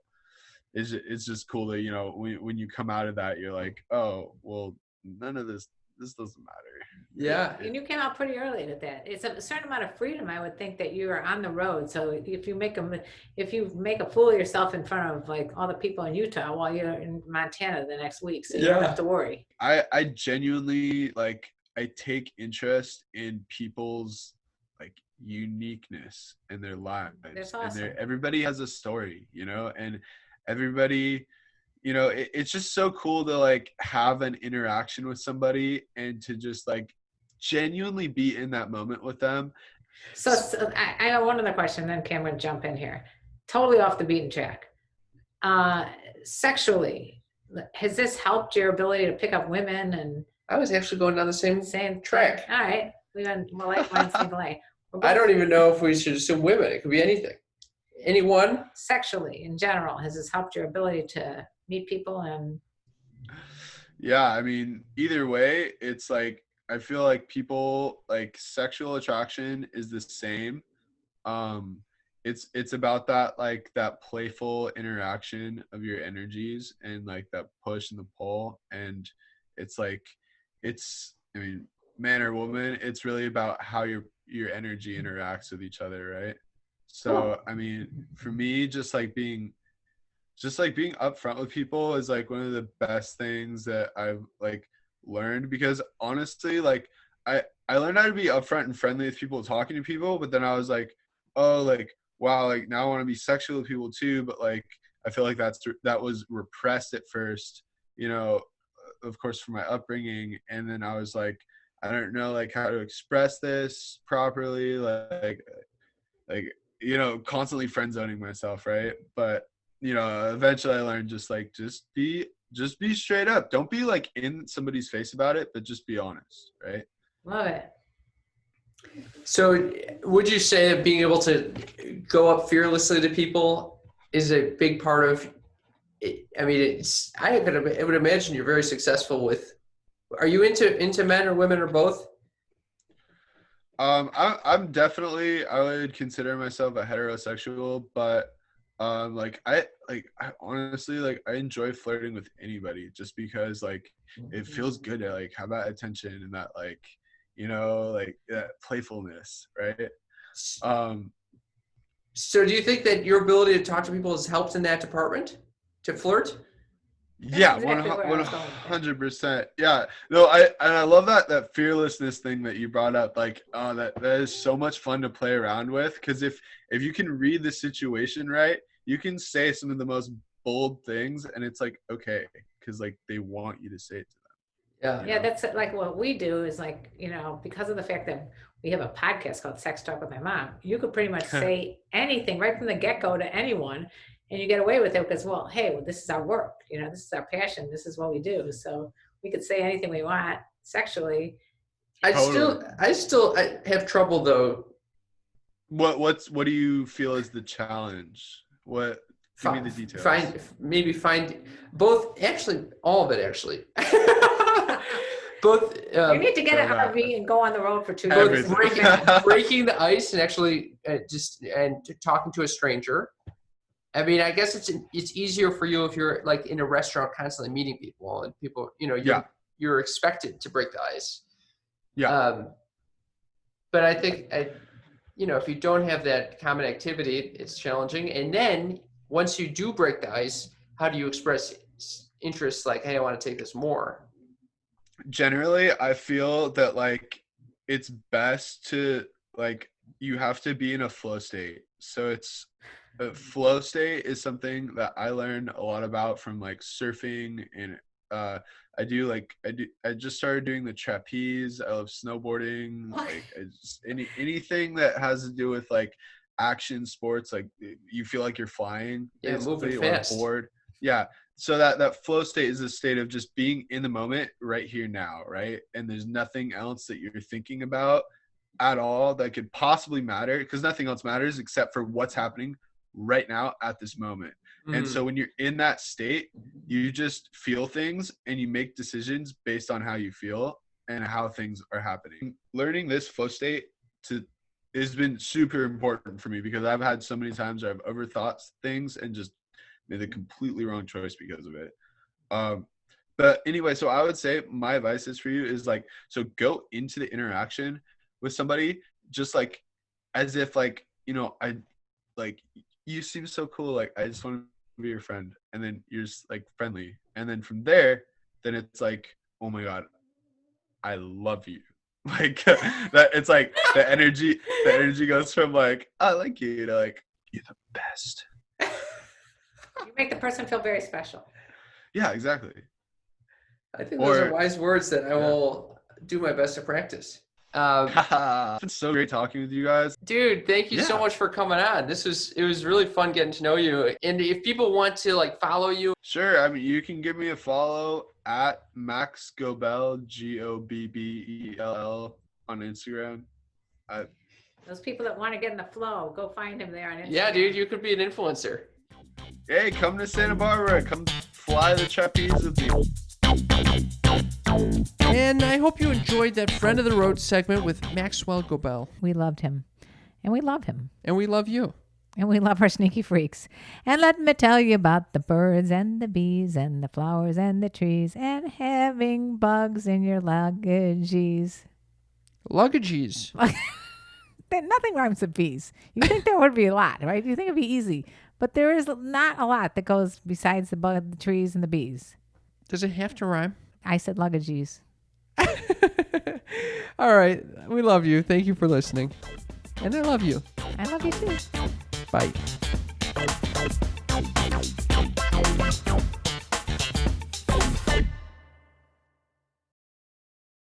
it's just cool that when you come out of that, you're like, oh well, none of this doesn't matter. Yeah. And you came out pretty early at that. It's a certain amount of freedom. I would think that you are on the road. So if you make a fool of yourself in front of like all the people in Utah while you're in Montana the next week, so you don't have to worry. I genuinely, like, I take interest in people's like uniqueness in their lives. That's awesome. And everybody has a story, and everybody, it's just so cool to like have an interaction with somebody and to just like genuinely be in that moment with them. So I have one other question, then Cameron jump in here. Totally off the beaten track. Sexually, has this helped your ability to pick up women? And I was actually going down the same track. All right, we're on same way. I don't even know if we should assume women. It could be anything. Anyone. Sexually, in general, has this helped your ability to meet people? And yeah, I mean, either way, it's like, I feel like people, like, sexual attraction is the same. It's about that, like, that playful interaction of your energies, and like that push and the pull. And it's like, I mean, man or woman, it's really about how your energy interacts with each other, right? So I mean, for me, just being upfront with people is like one of the best things that I've like learned, because honestly, like, I learned how to be upfront and friendly with people, talking to people, but then I was like, oh, like, wow, like, now I want to be sexual with people too, but like, I feel like that was repressed at first, of course, from my upbringing. And then I was like, I don't know, like, how to express this properly, like constantly friend zoning myself, right? But eventually I learned just be straight up. Don't be like in somebody's face about it, but just be honest, right? love it. So would you say that being able to go up fearlessly to people is a big part of it? I mean, I would imagine you're very successful with. Are you into men or women or both? I'm definitely, I would consider myself a heterosexual, but I honestly, like, I enjoy flirting with anybody, just because like it feels good to like have that attention and that, like, like that playfulness, right? So do you think that your ability to talk to people has helped in that department, to flirt? Yeah, exactly where I was going with 100%. Yeah, no, I love that fearlessness thing that you brought up. Like, that is so much fun to play around with, because if you can read the situation right, you can say some of the most bold things, and it's like, okay, because like they want you to say it to them. Yeah, that's like what we do is like, because of the fact that we have a podcast called Sex Talk with My Mom, you could pretty much say anything right from the get-go to anyone and you get away with it because, well, hey, this is our work, this is our passion, this is what we do. So we could say anything we want sexually. I still have trouble though. What do you feel is the challenge? Give me the details. Find both, actually, all of it actually. Both. You need to get an RV and go on the road for 2 both days. breaking the ice and actually talking to a stranger. I mean, I guess it's easier for you if you're like in a restaurant constantly meeting people and people, you're expected to break the ice. Yeah. But I think if you don't have that common activity, it's challenging. And then once you do break the ice, how do you express interest? Like, hey, I want to take this more. Generally, I feel that like it's best to like you have to be in a flow state. So it's a flow state is something that I learned a lot about from like surfing, and I just started doing the trapeze. I love snowboarding. Like anything that has to do with like action sports, like you feel like you're flying. Yeah, moving fast. Or board. Yeah. So that flow state is a state of just being in the moment right here now, right? And there's nothing else that you're thinking about at all that could possibly matter, because nothing else matters except for what's happening right now at this moment. And so when you're in that state, you just feel things and you make decisions based on how you feel and how things are happening. Learning this flow state has been super important for me, because I've had so many times where I've overthought things and just made a completely wrong choice because of it. But anyway, so I would say my advice is for you is like, so go into the interaction with somebody just like as if like, I like, you seem so cool. Like, I just want to be your friend. And then you're just like friendly. And then from there, then it's like, oh my God, I love you. Like that, it's like the energy goes from like, I like you to like, you're the best. You make the person feel very special. Yeah, exactly. I think those are wise words that I will do my best to practice. It's been so great talking with you guys. Dude, thank you so much for coming on. It was really fun getting to know you. And if people want to like follow you. Sure. I mean, you can give me a follow at Max Gobbell, Gobbell on Instagram. Those people that want to get in the flow, go find him there on Instagram. Yeah, dude, you could be an influencer. Hey, come to Santa Barbara. Come fly the trapeze with me. And I hope you enjoyed that Friend of the Road segment with Maxwell Gobbell. We loved him. And we love him. And we love you. And we love our sneaky freaks. And let me tell you about the birds and the bees and the flowers and the trees and having bugs in your luggages. Luggages. Nothing rhymes with bees. You think there would be a lot, right? You think it'd be easy. But there is not a lot that goes besides the bug, the trees, and the bees. Does it have to rhyme? I said luggages. All right. We love you. Thank you for listening. And I love you. I love you too. Bye.